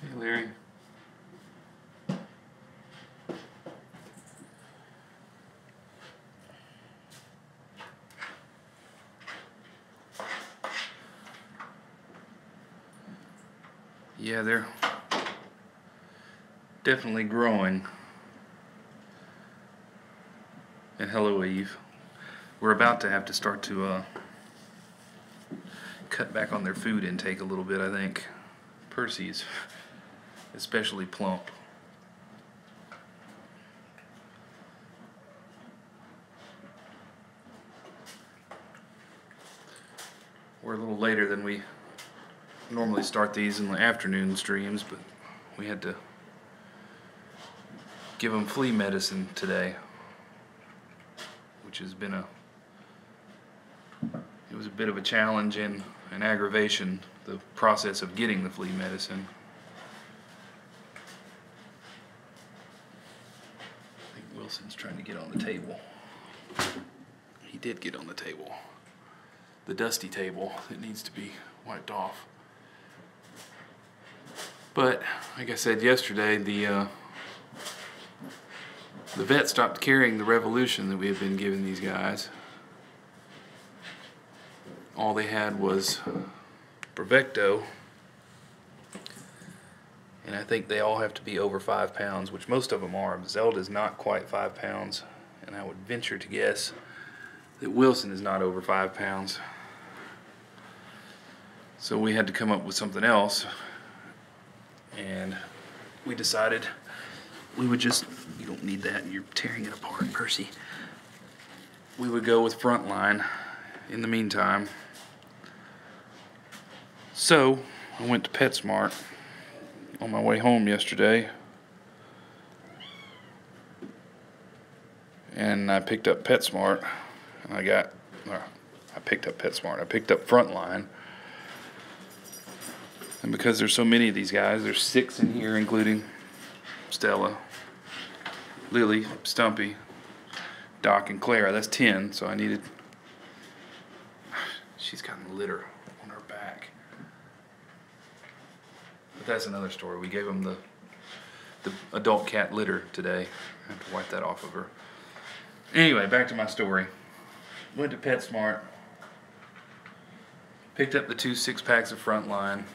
Hey, Larry. Yeah, they're definitely growing. And hello, Eve. We're about to have to start to cut back on their food intake a little bit, I think. Percy's especially plump. We're a little later than we normally start these in the afternoon streams, but we had to give them flea medicine today, which has been it was a bit of a challenge and an aggravation, the process of getting the flea medicine. I think Wilson's trying to get on the table. He did get on the table. The dusty table that needs to be wiped off. But like I said yesterday, the vet stopped carrying the Revolution that we had been giving these guys. All they had was Bravecto, and I think they all have to be over 5 pounds, which most of them are. Zelda's not quite 5 pounds, and I would venture to guess that Wilson is not over 5 pounds. So we had to come up with something else, and we decided we would just, you don't need that, you're tearing it apart, Percy. We would go with Frontline in the meantime. So I went to PetSmart on my way home yesterday, and I picked up PetSmart, and I picked up Frontline. And because there's so many of these guys, there's 6 in here, including Stella, Lily, Stumpy, Doc, and Clara. That's 10, so I needed... She's gotten litter on her back. But that's another story. We gave them the adult cat litter today. I have to wipe that off of her. Anyway, back to my story. Went to PetSmart. Picked up the 2 6-packs of Frontline.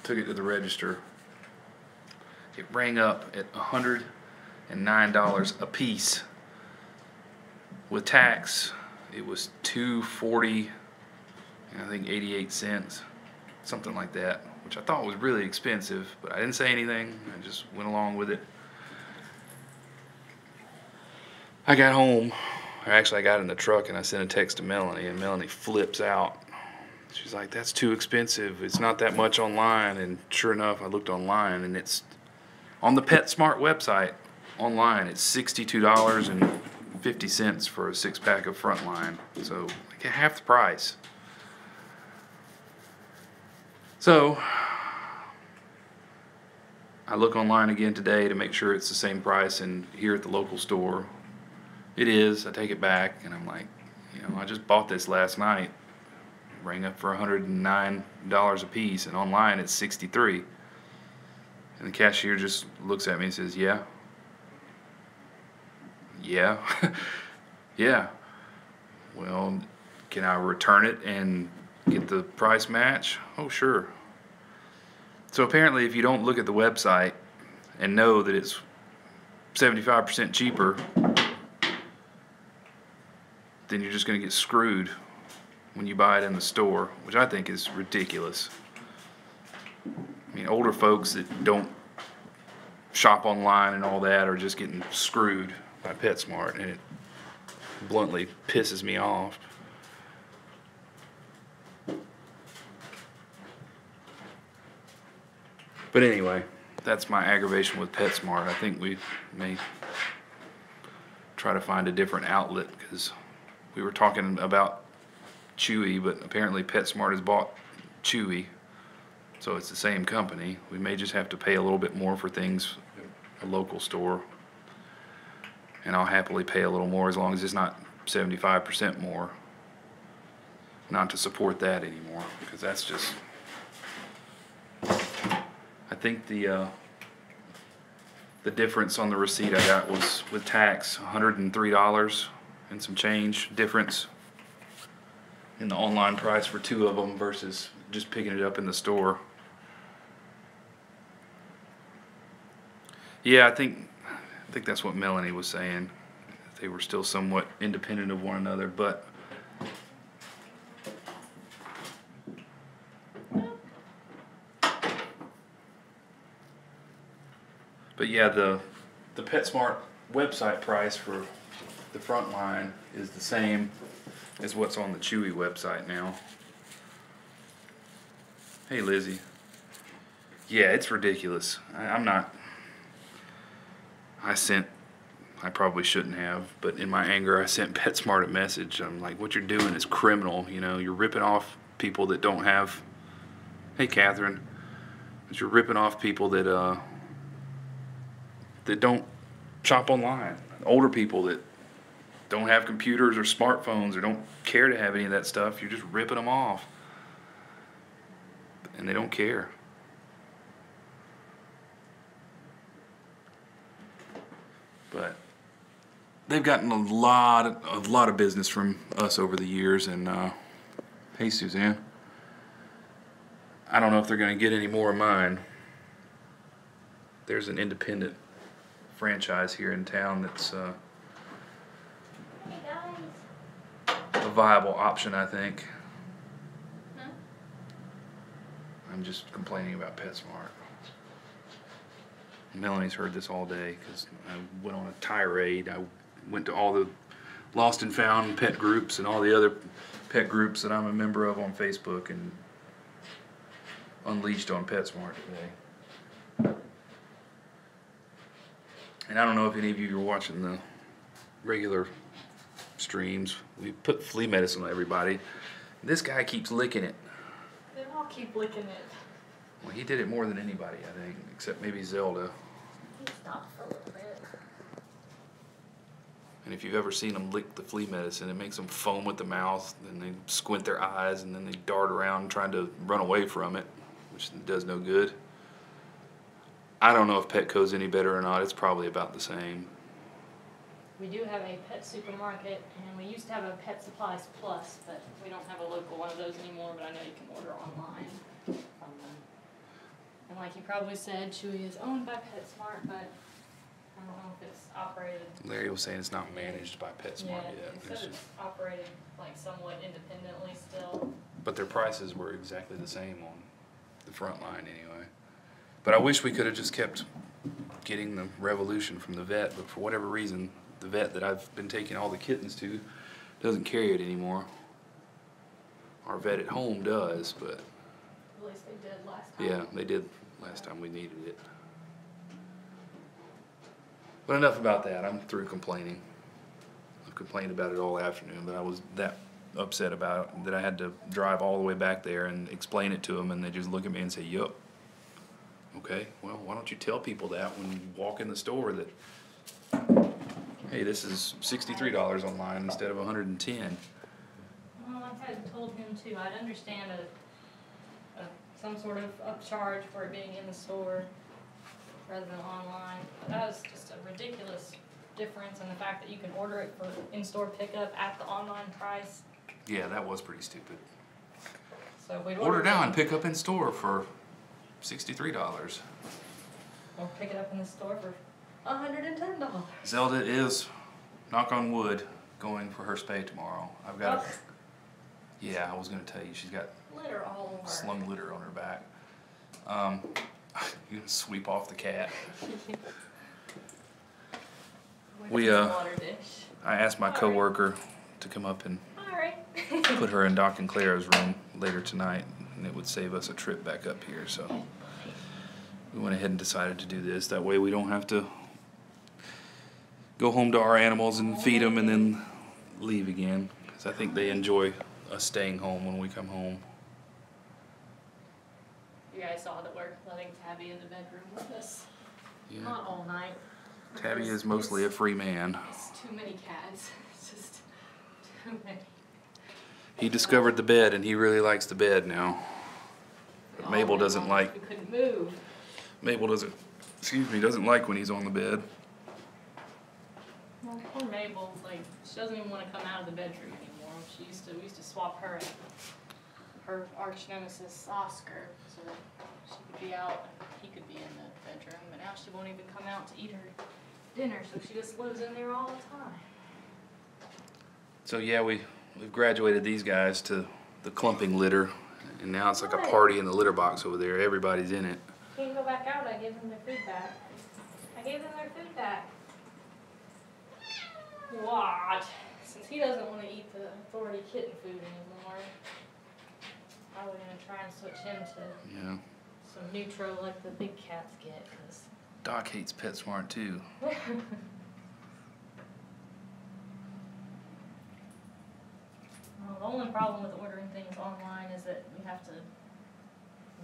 Took it to the register. It rang up at $109 a piece. With tax, it was $240 and I think 88 cents, something like that, which I thought was really expensive, but I didn't say anything. I just went along with it. I got home, or actually I got in the truck and I sent a text to Melanie, and Melanie flips out. She's like, that's too expensive. It's not that much online. And sure enough, I looked online, and it's on the PetSmart website. Online, it's $62.50 for a 6-pack of Frontline. So like half the price. So I look online again today to make sure it's the same price, and here at the local store, it is. I take it back, and I'm like, I just bought this last night. Rang up for $109 a piece, and online it's $63. And the cashier just looks at me and says, yeah. Yeah. Yeah. Well, can I return it and get the price match? Oh, sure. So apparently if you don't look at the website and know that it's 75% cheaper, then you're just going to get screwed when you buy it in the store, which I think is ridiculous. I mean, older folks that don't shop online and all that are just getting screwed by PetSmart, and it bluntly pisses me off. But anyway, that's my aggravation with PetSmart. I think we may try to find a different outlet, because we were talking about Chewy, but apparently PetSmart has bought Chewy, so it's the same company. We may just have to pay a little bit more for things at a local store, and I'll happily pay a little more as long as it's not 75% more. Not to support that anymore, because that's just I think the difference on the receipt I got was with tax $103 and some change difference in the online price for 2 of them versus just picking it up in the store. Yeah, I think that's what Melanie was saying. They were still somewhat independent of one another, but yeah, the PetSmart website price for the front line is the same as what's on the Chewy website now. Hey, Lizzie. Yeah, it's ridiculous. I probably shouldn't have, but in my anger I sent PetSmart a message. I'm like, what you're doing is criminal. You know, you're ripping off people that don't have, hey Catherine, but you're ripping off people that don't shop online. Older people that don't have computers or smartphones or don't care to have any of that stuff. You're just ripping them off. And they don't care. But they've gotten a lot of business from us over the years, and hey Suzanne, I don't know if they're going to get any more of mine. There's an independent franchise here in town that's a viable option, I think. I'm just complaining about PetSmart. Melanie's heard this all day because I went on a tirade. I went to all the lost and found pet groups and all the other pet groups that I'm a member of on Facebook and unleashed on PetSmart today. And I don't know if any of you are watching the regular streams. We put flea medicine on everybody. This guy keeps licking it. They all keep licking it. Well, he did it more than anybody, I think, except maybe Zelda. He stopped for a little bit. And if you've ever seen them lick the flea medicine, it makes them foam at the mouth, and they squint their eyes, and then they dart around trying to run away from it, which does no good. I don't know if Petco's any better or not. It's probably about the same. We do have a pet supermarket, and we used to have a Pet Supplies Plus, but we don't have a local one of those anymore, but I know you can order online from them. And like you probably said, Chewy is owned by PetSmart, but I don't know if it's operated. Larry was saying it's not managed by PetSmart yet. He said it's operated like somewhat independently still. But their prices were exactly the same on the front line anyway. But I wish we could have just kept getting the Revolution from the vet, but for whatever reason, the vet that I've been taking all the kittens to doesn't carry it anymore. Our vet at home does, but At least they did last time. yeah, they did last time we needed it. But enough about that. I'm through complaining. I've complained about it all afternoon, but I was that upset about it that I had to drive all the way back there and explain it to them, and they just look at me and say, yup. Okay, well, why don't you tell people that when you walk in the store that, hey, this is $63 online instead of $110. Well, like I told him too, I'd understand some sort of upcharge for it being in the store rather than online. But that was just a ridiculous difference in the fact that you can order it for in-store pickup at the online price. Yeah, that was pretty stupid. So if we'd Order now and pick up in store for $63. Or pick it up in the store for $110. Zelda is, knock on wood, going for her spay tomorrow. I've got yeah, I was going to tell you, she's got litter all over. slung litter on her back. You can sweep off the cat. Water dish. I asked my coworker to come up and Alright. put her in Doc and Clara's room later tonight, and it would save us a trip back up here, so we went ahead and decided to do this. That way we don't have to go home to our animals and feed them and then leave again, because I think they enjoy us staying home when we come home. You guys saw that we're letting Tabby in the bedroom with us. Yeah. Not all night. Tabby is mostly a free man. It's too many cats. It's just too many. He discovered the bed, and he really likes the bed now. But Mabel doesn't like. We couldn't move. Mabel doesn't, excuse me, doesn't like when he's on the bed. Well, poor Mabel, like, she doesn't even want to come out of the bedroom anymore. We used to swap her and her arch nemesis Oscar so that she could be out and he could be in the bedroom. But now she won't even come out to eat her dinner, so she just lives in there all the time. So yeah, we've graduated these guys to the clumping litter, and now it's like a party in the litter box over there. Everybody's in it. Can't go back out. I gave them their food back. I gave them their food back. What? Since he doesn't want to eat the authority kitten food anymore, I was gonna try and switch him to some neutral like the big cats get. Cause Doc hates PetSmart too. Well, the only problem with ordering things online is that we have to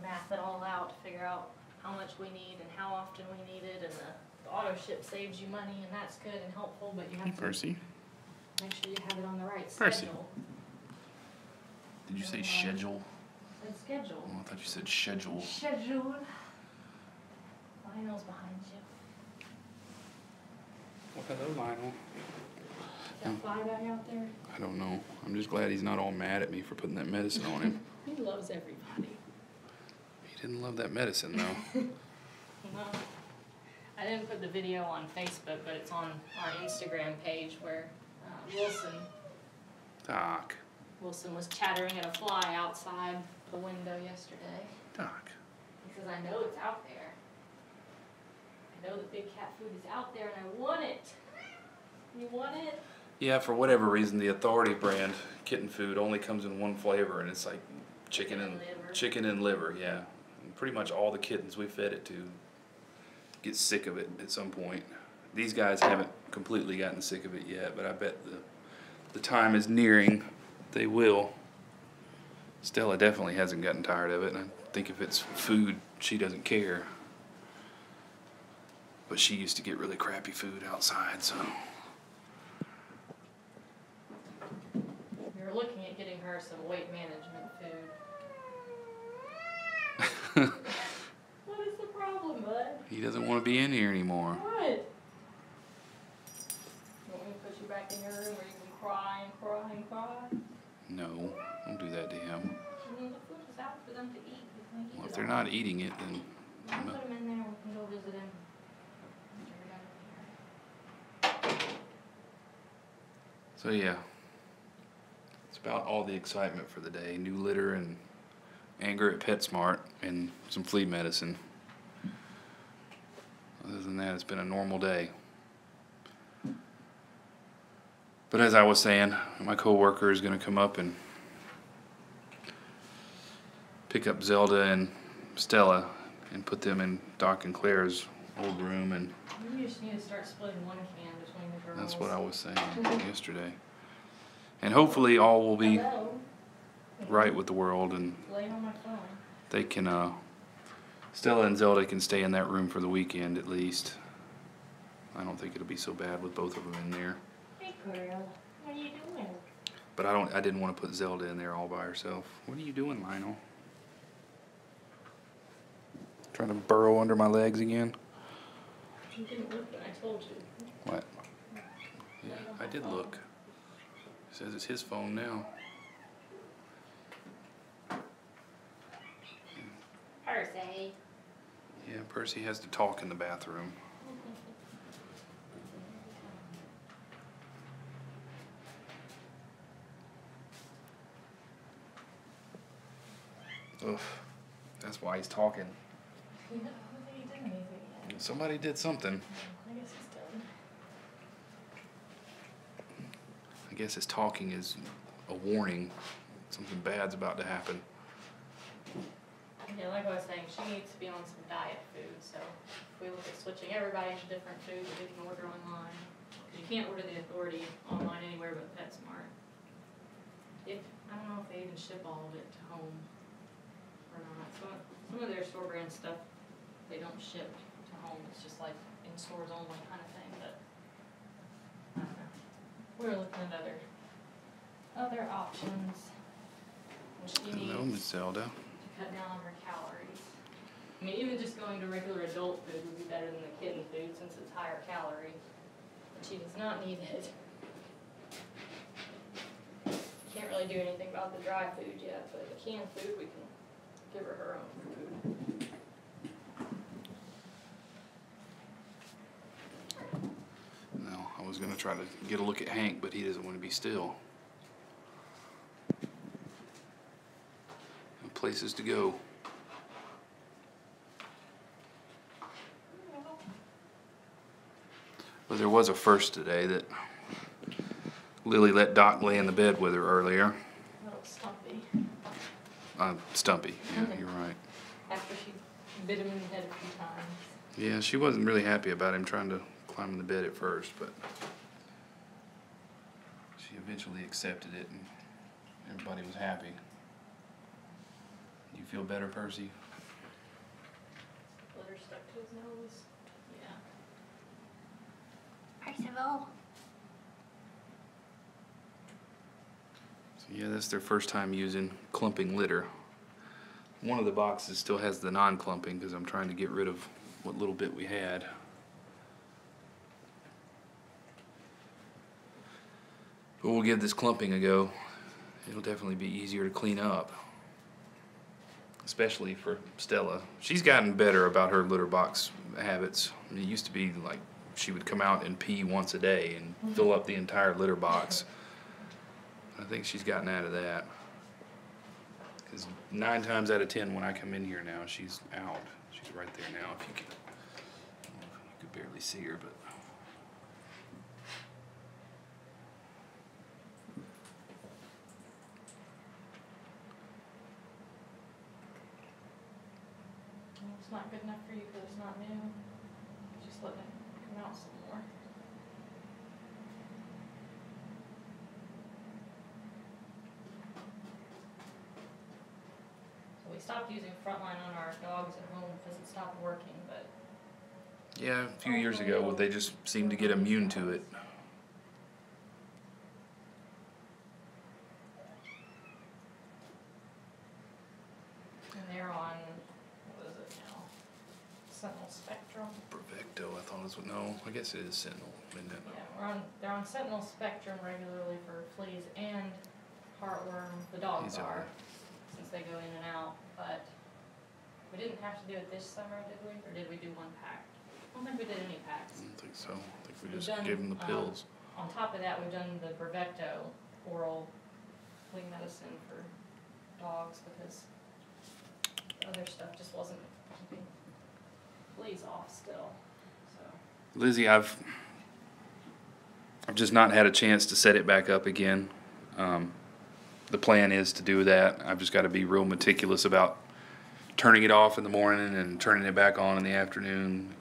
math it all out to figure out how much we need and how often we need it, and the auto ship saves you money, and that's good and helpful, but you have to make sure you have it on the right schedule. Did you say schedule? I said schedule. Oh, I thought you said schedule. Schedule. Lionel's behind you. Well, hello, Lionel. Is that fly back out there? I don't know. I'm just glad he's not all mad at me for putting that medicine on him. He loves everybody. He didn't love that medicine, though. No. I didn't put the video on Facebook, but it's on our Instagram page where Doc. Wilson was chattering at a fly outside the window yesterday. Doc. He says, I know it's out there. I know that big cat food is out there and I want it. You want it? Yeah, for whatever reason, the Authority brand kitten food only comes in one flavor, and it's like chicken and liver, yeah. And pretty much all the kittens we fed it to get sick of it at some point. These guys haven't completely gotten sick of it yet, but I bet the time is nearing they will. Stella definitely hasn't gotten tired of it, and I think if it's food, she doesn't care. But she used to get really crappy food outside, so. We were looking at getting her some weight management food. What is the problem, bud? He doesn't want to be in here anymore. What? You want me to put you back in your room where you can cry and cry and cry? No, don't do that to him. The food is out for them to eat. Well, if they're not eating it, then. I'll put him in there. We can go visit him. So yeah, it's about all the excitement for the day. New litter and anger at PetSmart and some flea medicine. Other than that, it's been a normal day. But as I was saying, my coworker is going to come up and pick up Zelda and Stella and put them in Doc and Claire's old room, and You just need to start splitting one can between the girls. that's what I was saying yesterday. And hopefully all will be right with the world, and Lay on my phone. they can, Stella and Zelda can stay in that room for the weekend at least. I don't think it'll be so bad with both of them in there. Hey, girl. What are you doing? But I didn't want to put Zelda in there all by herself. What are you doing, Lionel? Trying to burrow under my legs again? You didn't look when I told you. What? Yeah, I did look. It says it's his phone now. Percy. Yeah, Percy has to talk in the bathroom. Ugh, that's why he's talking. You know, I don't think he did anything yet. Somebody did something. I guess he's done. I guess his talking is a warning. Something bad's about to happen. Yeah, like I was saying, she needs to be on some diet food, so if we look at switching everybody to different food that we can order online. Because you can't order the Authority online anywhere but PetSmart. I don't know if they even ship all of it to home or not. Some of their store brand stuff, they don't ship to home. It's just like in stores only kind of thing, but I don't know. We're looking at other options. What she needs Hello, Miss Zelda. to cut down on her calories. I mean, even just going to regular adult food would be better than the kitten food since it's higher calorie. But she does not need it. Can't really do anything about the dry food yet, but the canned food, we can give her own food. No, I was gonna try to get a look at Hank, but he doesn't want to be still. No places to go. Well, there was a first today that Lily let Doc lay in the bed with her earlier. A little stumpy. Stumpy, yeah, you're right. After she bit him in the head a few times. Yeah, she wasn't really happy about him trying to climb in the bed at first, but she eventually accepted it and everybody was happy. You feel better, Percy? Glitter stuck to his nose. Yeah. Percival. So yeah, that's their first time using clumping litter. One of the boxes still has the non-clumping because I'm trying to get rid of what little bit we had. But we'll give this clumping a go. It'll definitely be easier to clean up. Especially for Stella. She's gotten better about her litter box habits. I mean, it used to be like she would come out and pee once a day and fill up the entire litter box. I think she's gotten out of that. Because 9 times out of 10 when I come in here now, she's out. She's right there now. If you can, I don't know if you could barely see her, but. It's not good enough for you because it's not new. Just let it come out some more. So we stopped using Frontline on our dogs at home because it stopped working, but Yeah, a few years ago, they just seemed to get immune to it. and they're on, what is it now? Sentinel Spectrum. Perfecto, I thought it was, no, I guess it is Sentinel, isn't it? Yeah, they're on Sentinel Spectrum regularly for fleas and heartworm. The dogs These are, since they go in and out. But we didn't have to do it this summer, did we? Or did we do one pack? I don't think we did any I packs. don't think so. I think we We've just done, gave them the pills. On top of that, we've done the Brevecto oral flea medicine for dogs because the other stuff just wasn't keeping fleas off still. So. Lizzie, I've just not had a chance to set it back up again. The plan is to do that. I've just got to be real meticulous about turning it off in the morning and turning it back on in the afternoon.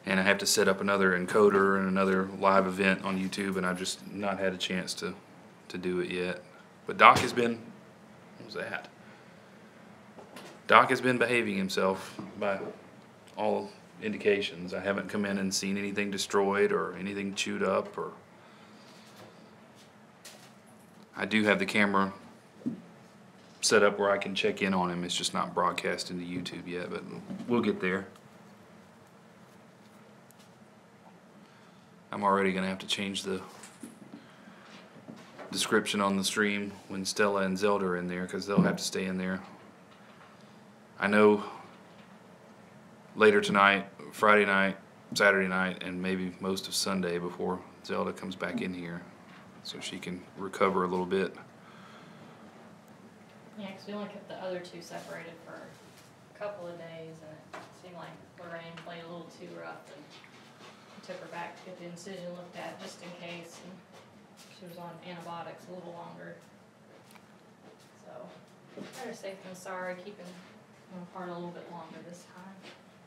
And I have to set up another encoder and another live event on YouTube, and I've just not had a chance to do it yet. But Doc has been, what was that? Doc has been behaving himself by all indications. I haven't come in and seen anything destroyed or anything chewed up, or I do have the camera set up where I can check in on him. It's just not broadcast into YouTube yet, but we'll get there. I'm already gonna have to change the description on the stream when Stella and Zelda are in there, because they'll have to stay in there. I know later tonight, Friday night, Saturday night, and maybe most of Sunday before Zelda comes back in here, so she can recover a little bit. Yeah, because we only kept the other two separated for a couple of days, and it seemed like Lorraine played a little too rough, and we took her back to get the incision looked at just in case, and she was on antibiotics a little longer. So, better safe than sorry, keeping them apart a little bit longer this time.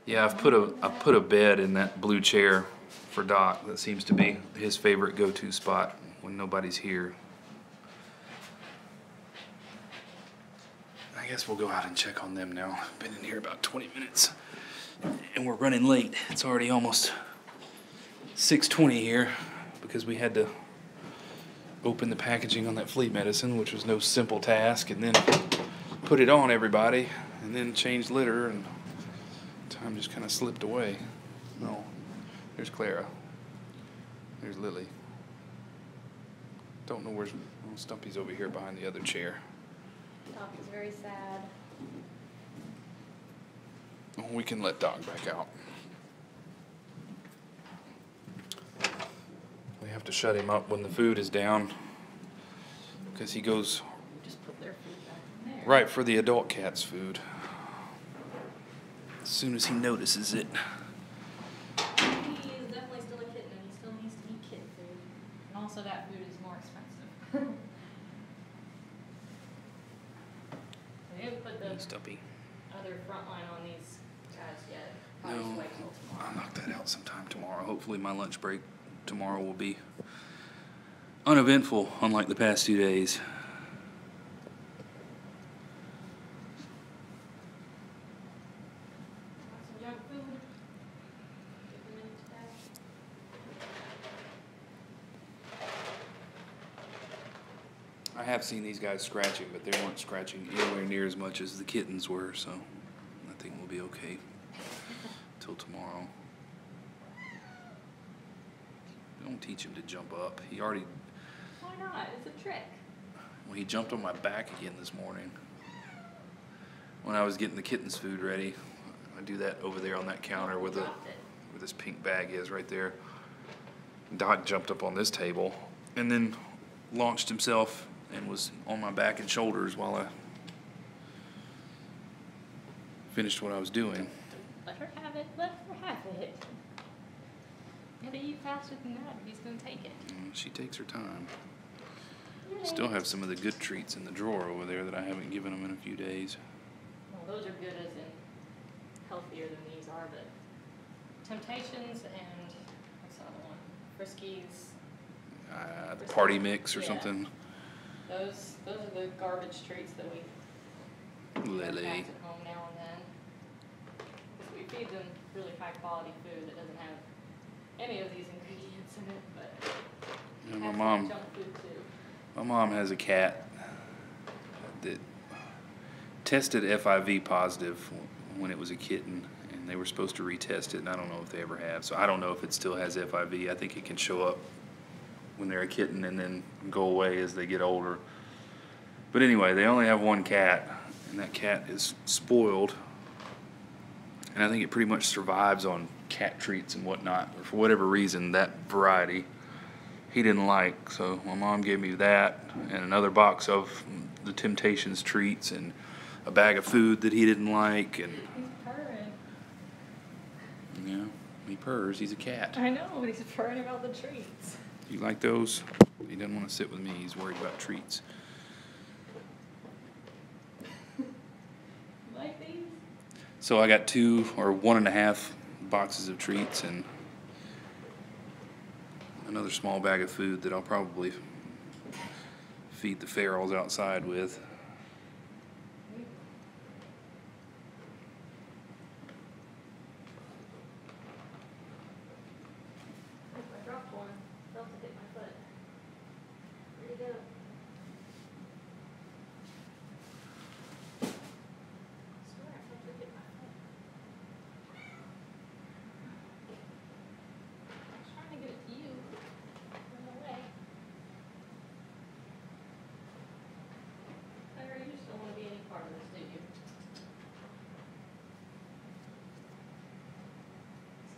Yeah, I've put a bed in that blue chair for Doc. That seems to be his favorite go-to spot when nobody's here. I guess we'll go out and check on them now. I've been in here about 20 minutes, and we're running late. It's already almost 6:20 here because we had to open the packaging on that flea medicine, which was no simple task, and then put it on everybody, and then change litter, and I'm just kind of slipped away. No, there's Clara. There's Lily. Don't know where's Stumpy's over here behind the other chair. Stumpy's very sad. Oh, we can let Doc back out. We have to shut him up when the food is down because he goes Just put their food back in there. right for the adult cat's food as soon as he notices it. He is definitely still a kitten, and he still needs to eat kitten food. And also, that food is more expensive. They didn't put the Stumpy. other front line on these guys yet. Probably No, just wait till tomorrow. I'll knock that out sometime tomorrow. Hopefully my lunch break tomorrow will be uneventful, unlike the past 2 days. Want some junk food? Get them in today. I have seen these guys scratching, but they weren't scratching anywhere near as much as the kittens were, so I think we'll be okay till tomorrow. Don't teach him to jump up. He already, Why not? It's a trick. well, he jumped on my back again this morning when I was getting the kittens' food ready. I do that over there on that counter where where this pink bag is right there. Doc jumped up on this table and then launched himself and was on my back and shoulders while I finished what I was doing. Let her have it. Let her have it. Gotta eat faster than that if he's gonna take it. She takes her time. Still have some of the good treats in the drawer over there that I haven't given them in a few days. Well, those are good as in healthier than these are, but Temptations and what's the other one? Friskies. The party mix or Yeah. something. Those are the garbage treats that we Lily. pack at home now and then. 'Cause we feed them really high quality food that doesn't have any of these ingredients in it, but Yeah, has my some junk food too. mom has a cat that tested FIV positive when it was a kitten, and they were supposed to retest it, and I don't know if they ever have. So I don't know if it still has FIV. I think it can show up when they're a kitten and then go away as they get older. But anyway, they only have one cat, and that cat is spoiled. And I think it pretty much survives on cat treats and whatnot. But for whatever reason, that variety he didn't like. So my mom gave me that and another box of the Temptations treats and a bag of food that he didn't like. And He's purring. yeah, he purrs. He's a cat. I know, but he's purring about the treats. You like those? He doesn't want to sit with me. He's worried about treats. You like these? So I got 2 or 1.5 boxes of treats and another small bag of food that I'll probably feed the ferals outside with. I dropped one. Felt it hit my foot. Where'd it go? I swear I felt it hit my foot. I was trying to get it to you. Run away. Claire, you just don't want to be any part of this, do you? It's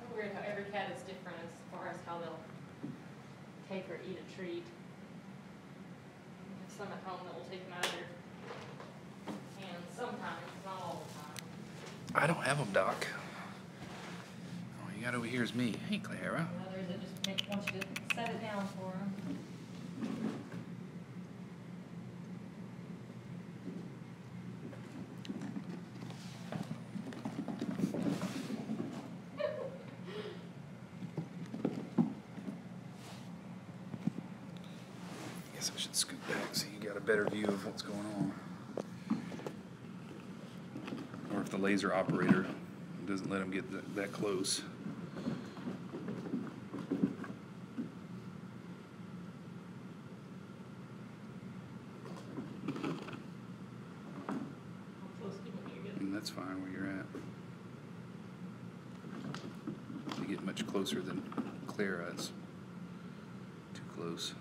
so weird how every cat is different as far as how they'll take or eat a treat. We have some at home that will take them out of their hands sometimes, not all the time. I don't have them, Doc. All you got over here is me. Hey, Clara. And others that just want you to set it down for them. Guess I should scoot back so you got a better view of what's going on. Or if the laser operator doesn't let him get that close. How close do you want me to get? And that's fine where you're at. get much closer than Clara. It's too close.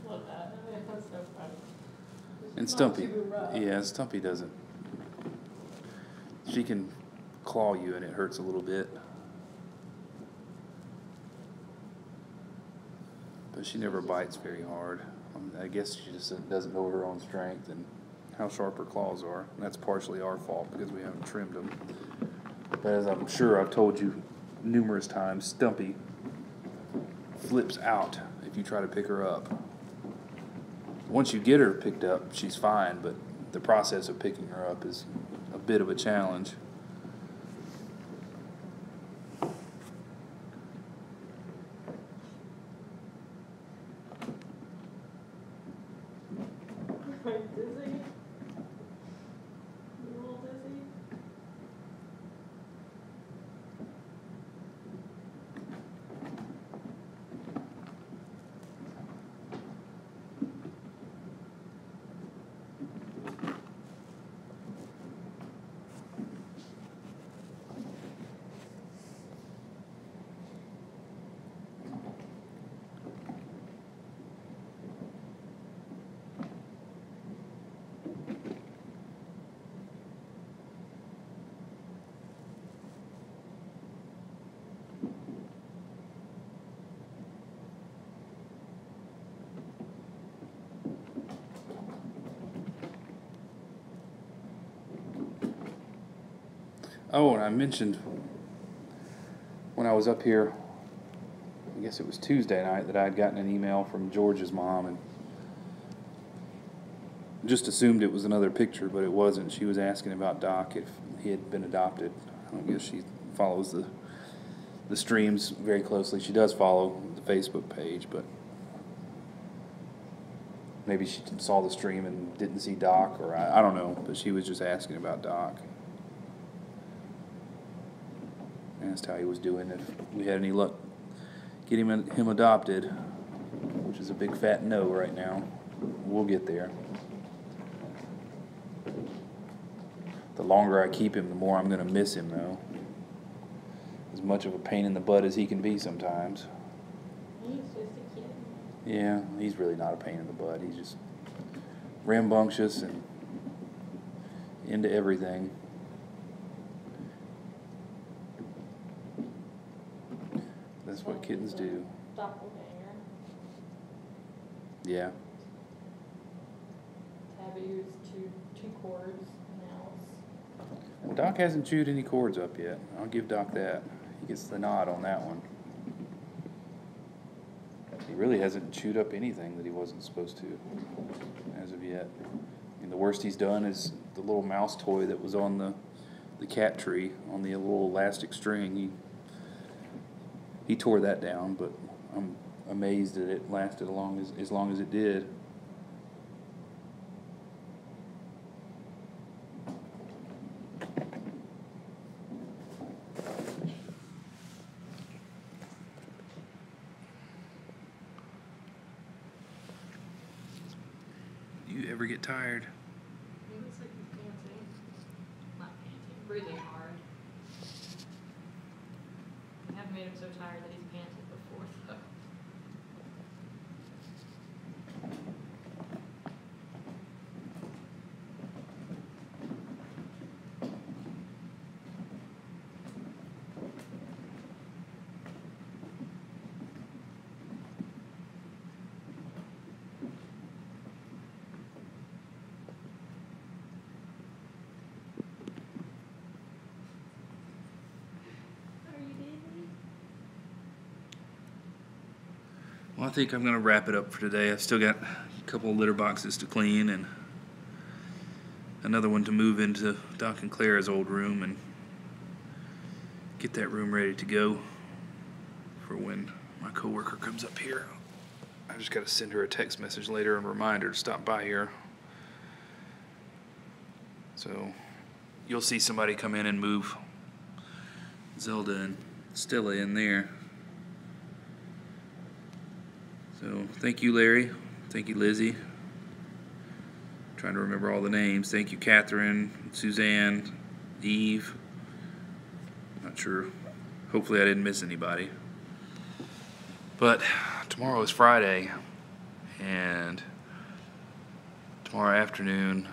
Love that. That's so funny. And Not Stumpy, too rough. yeah, Stumpy doesn't. She can claw you and it hurts a little bit. But she never bites very hard. I guess she just doesn't know her own strength and how sharp her claws are. And that's partially our fault because we haven't trimmed them. But as I'm sure I've told you numerous times, Stumpy flips out if you try to pick her up. Once you get her picked up, she's fine, but the process of picking her up is a bit of a challenge. Are you dizzy? You a little dizzy? Oh, and I mentioned when I was up here, I guess it was Tuesday night, that I had gotten an email from George's mom and just assumed it was another picture, but it wasn't. She was asking about Doc, if he had been adopted. I guess she follows the streams very closely. She does follow the Facebook page, but maybe she saw the stream and didn't see Doc, or I don't know, but she was just asking about Doc. Asked how he was doing, if we had any luck getting him adopted, which is a big fat no right now. We'll get there. The longer I keep him, the more I'm going to miss him, though. As much of a pain in the butt as he can be sometimes. He's just a kid. Yeah, he's really not a pain in the butt. He's just rambunctious and into everything. That's what kittens do. Doppelganger. Yeah. Tabby's two cords, nails. Well, Doc hasn't chewed any cords up yet. I'll give Doc that. He gets the nod on that one. He really hasn't chewed up anything that he wasn't supposed to as of yet. I mean, the worst he's done is the little mouse toy that was on the cat tree on the little elastic string. He tore that down, but I'm amazed that it lasted as long as it did. Do you ever get tired? He looks like he's panting. Not panting, breathing hard. I have made him so tired that he's panted before, though. Are you dizzy? Well, I think I'm going to wrap it up for today. I've still got a couple of litter boxes to clean and another one to move into Doc and Clara's old room and get that room ready to go for when my coworker comes up here. I just got to send her a text message later and remind her to stop by here. So you'll see somebody come in and move Zelda and Stella in there. So thank you, Larry. Thank you, Lizzie. Trying to remember all the names. Thank you, Catherine, Suzanne, Eve. Not sure. Hopefully I didn't miss anybody. But tomorrow is Friday, and tomorrow afternoon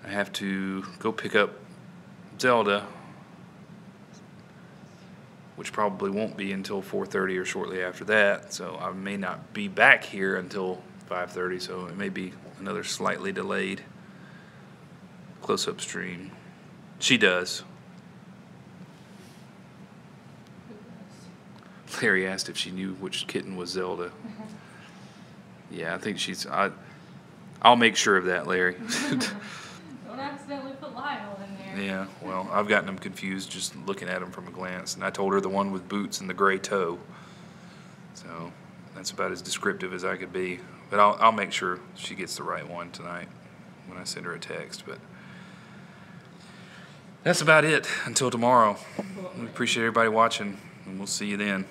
I have to go pick up Zelda, which probably won't be until 4:30 or shortly after that, so I may not be back here until 5:30, so it may be another slightly delayed close-up stream. She does. Larry asked if she knew which kitten was Zelda. Yeah, I think she's... I'll make sure of that, Larry. Don't accidentally put Lyle in there. Yeah, well, I've gotten them confused just looking at them from a glance, and I told her the one with boots and the gray toe. So that's about as descriptive as I could be. But I'll make sure she gets the right one tonight when I send her a text. But that's about it until tomorrow. We appreciate everybody watching, and we'll see you then.